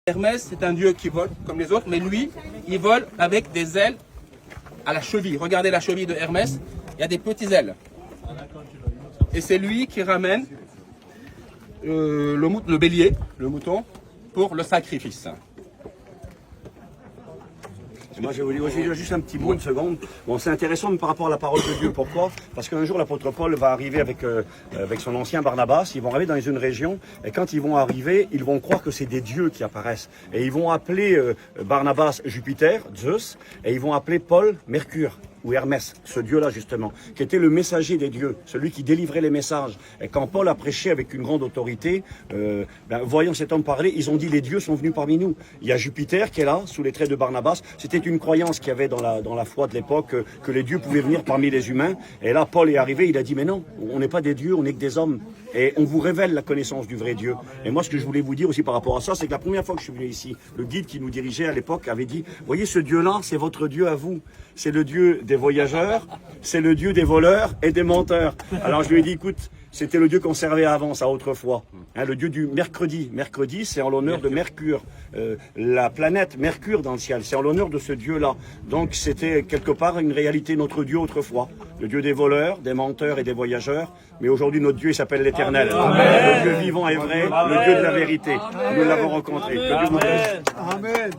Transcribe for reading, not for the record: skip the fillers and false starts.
Hermès, c'est un dieu qui vole comme les autres, mais lui, il vole avec des ailes à la cheville. Regardez la cheville de Hermès, il y a des petites ailes. Et c'est lui qui ramène le bélier, le mouton, pour le sacrifice. Moi, je vais vous dire juste un petit bout, une seconde. Bon, c'est intéressant par rapport à la parole de Dieu. Pourquoi? Parce qu'un jour, l'apôtre Paul va arriver avec son ancien Barnabas. Ils vont arriver dans une région. Et quand ils vont arriver, ils vont croire que c'est des dieux qui apparaissent. Et ils vont appeler Barnabas Jupiter, Zeus. Et ils vont appeler Paul Mercure. Ou Hermès, ce dieu-là justement, qui était le messager des dieux, celui qui délivrait les messages. Et quand Paul a prêché avec une grande autorité, voyant cet homme parler, ils ont dit les dieux sont venus parmi nous. Il y a Jupiter qui est là, sous les traits de Barnabas. C'était une croyance qu'il y avait dans la foi de l'époque, que les dieux pouvaient venir parmi les humains. Et là, Paul est arrivé, il a dit mais non, on n'est pas des dieux, on n'est que des hommes. Et on vous révèle la connaissance du vrai Dieu. Et moi, ce que je voulais vous dire aussi par rapport à ça, c'est que la première fois que je suis venu ici, le guide qui nous dirigeait à l'époque avait dit, voyez ce Dieu-là, c'est votre Dieu à vous. C'est le Dieu des voyageurs, c'est le Dieu des voleurs et des menteurs. Alors je lui ai dit, écoute, c'était le Dieu qu'on servait avant, ça autrefois. Hein, le Dieu du mercredi. Mercredi, c'est en l'honneur de Mercure. La planète Mercure dans le ciel, c'est en l'honneur de ce Dieu-là. Donc c'était quelque part une réalité, notre Dieu autrefois. Le Dieu des voleurs, des menteurs et des voyageurs. Mais aujourd'hui, notre Dieu, il s'appelle l'Éternel. Le Dieu vivant et vrai, le Dieu de la vérité. Nous l'avons rencontré. Que Dieu nous bénisse. Amen.